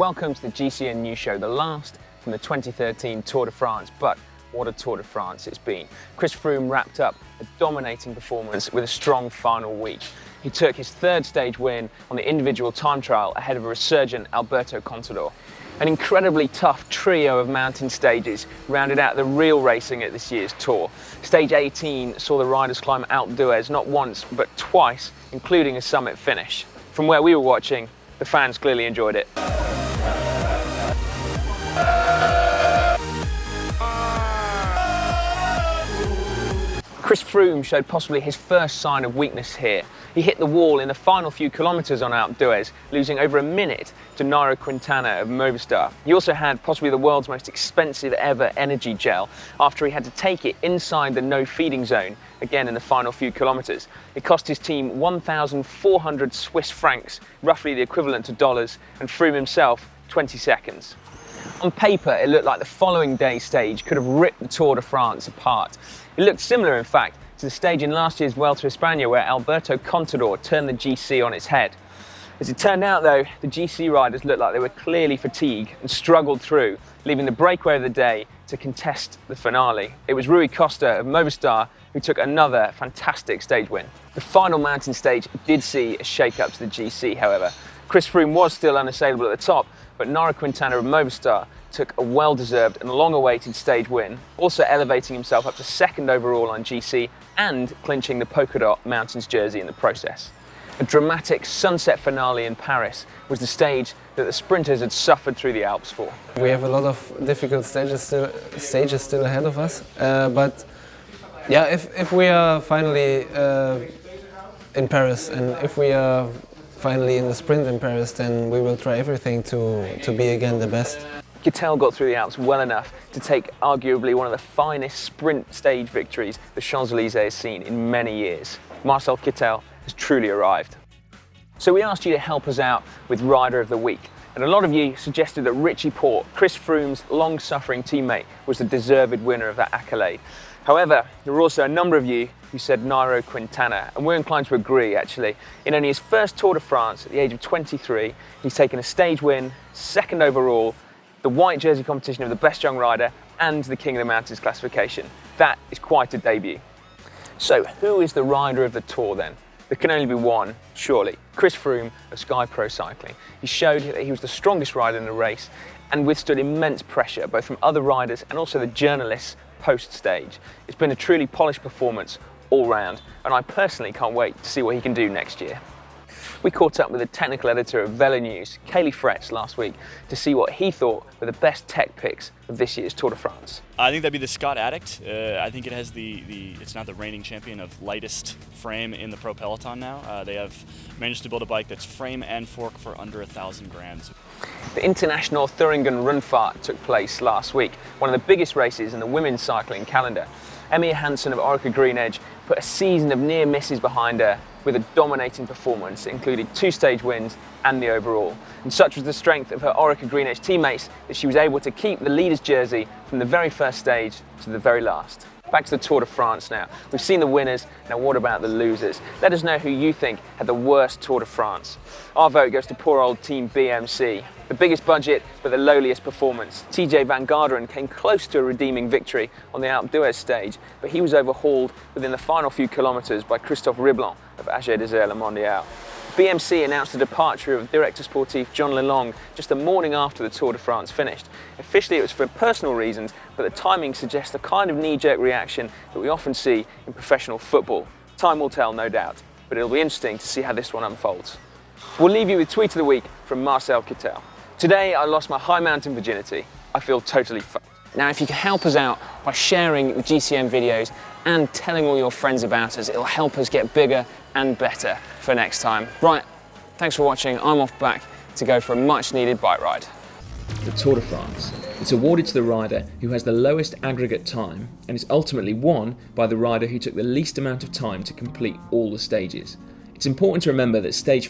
Welcome to the GCN News Show, the last from the 2013 Tour de France, but what a Tour de France it's been. Chris Froome wrapped up a dominating performance with a strong final week. He took his third stage win on the individual time trial ahead of a resurgent Alberto Contador. An incredibly tough trio of mountain stages rounded out the real racing at this year's Tour. Stage 18 saw the riders climb Alpe d'Huez not once but twice, including a summit finish. From where we were watching, the fans clearly enjoyed it. Chris Froome showed possibly his first sign of weakness here. He hit the wall in the final few kilometres on Alpe d'Huez, losing over a minute to Nairo Quintana of Movistar. He also had possibly the world's most expensive ever energy gel after he had to take it inside the no feeding zone, again in the final few kilometres. It cost his team 1,400 Swiss francs, roughly the equivalent to dollars, and Froome himself 20 seconds. On paper, it looked like the following day's stage could have ripped the Tour de France apart. It looked similar, in fact, to the stage in last year's Vuelta a España where Alberto Contador turned the GC on its head. As it turned out, though, the GC riders looked like they were clearly fatigued and struggled through, leaving the breakaway of the day to contest the finale. It was Rui Costa of Movistar who took another fantastic stage win. The final mountain stage did see a shake-up to the GC, however. Chris Froome was still unassailable at the top, but Nairo Quintana of Movistar took a well-deserved and long-awaited stage win, also elevating himself up to second overall on GC and clinching the polka dot mountains jersey in the process. A dramatic sunset finale in Paris was the stage that the sprinters had suffered through the Alps for. We have a lot of difficult stages still ahead of us, but yeah, if we are finally in Paris and if we are finally in the sprint in Paris, then we will try everything to be again the best. Kittel got through the Alps well enough to take arguably one of the finest sprint stage victories the Champs-Élysées has seen in many years. Marcel Kittel has truly arrived. So we asked you to help us out with Rider of the Week, and a lot of you suggested that Richie Porte, Chris Froome's long-suffering teammate, was the deserved winner of that accolade. However, there were also a number of you who said Nairo Quintana, and we're inclined to agree, actually. In only his first Tour de France at the age of 23, he's taken a stage win, second overall, the white jersey competition of the best young rider, and the King of the Mountains classification. That is quite a debut. So who is the rider of the Tour then? There can only be one, surely. Chris Froome of Sky Pro Cycling. He showed that he was the strongest rider in the race and withstood immense pressure, both from other riders and also the journalists post-stage. It's been a truly polished performance all round, and I personally can't wait to see what he can do next year. We caught up with the technical editor of Velo News, Caley Fretz, last week to see what he thought were the best tech picks of this year's Tour de France. I think that'd be the Scott Addict. I think it has it's now the reigning champion of lightest frame in the Pro Peloton now. They have managed to build a bike that's frame and fork for under 1,000 grams. The international Thüringen Rundfahrt took place last week, one of the biggest races in the women's cycling calendar. Emma Hansen of Orica Green Edge put a season of near misses behind her with a dominating performance, including 2 stage wins and the overall. And such was the strength of her Orica Green Edge teammates that she was able to keep the leader's jersey from the very first stage to the very last. Back to the Tour de France now. We've seen the winners, now what about the losers? Let us know who you think had the worst Tour de France. Our vote goes to poor old Team BMC. The biggest budget, but the lowliest performance. TJ Van Garderen came close to a redeeming victory on the Alpe d'Huez stage, but he was overhauled within the final few kilometres by Christophe Riblon of AG Desert Le Mondial. BMC announced the departure of Director Sportif John Lelong just the morning after the Tour de France finished. Officially it was for personal reasons, but the timing suggests the kind of knee-jerk reaction that we often see in professional football. Time will tell, no doubt, but it'll be interesting to see how this one unfolds. We'll leave you with Tweet of the Week from Marcel Kittel. Today I lost my high mountain virginity. I feel totally fucked. Now if you can help us out by sharing the GCN videos and telling all your friends about us, it'll help us get bigger and better for next time. Right, thanks for watching. I'm off back to go for a much needed bike ride. The Tour de France. It's awarded to the rider who has the lowest aggregate time and is ultimately won by the rider who took the least amount of time to complete all the stages. It's important to remember that stage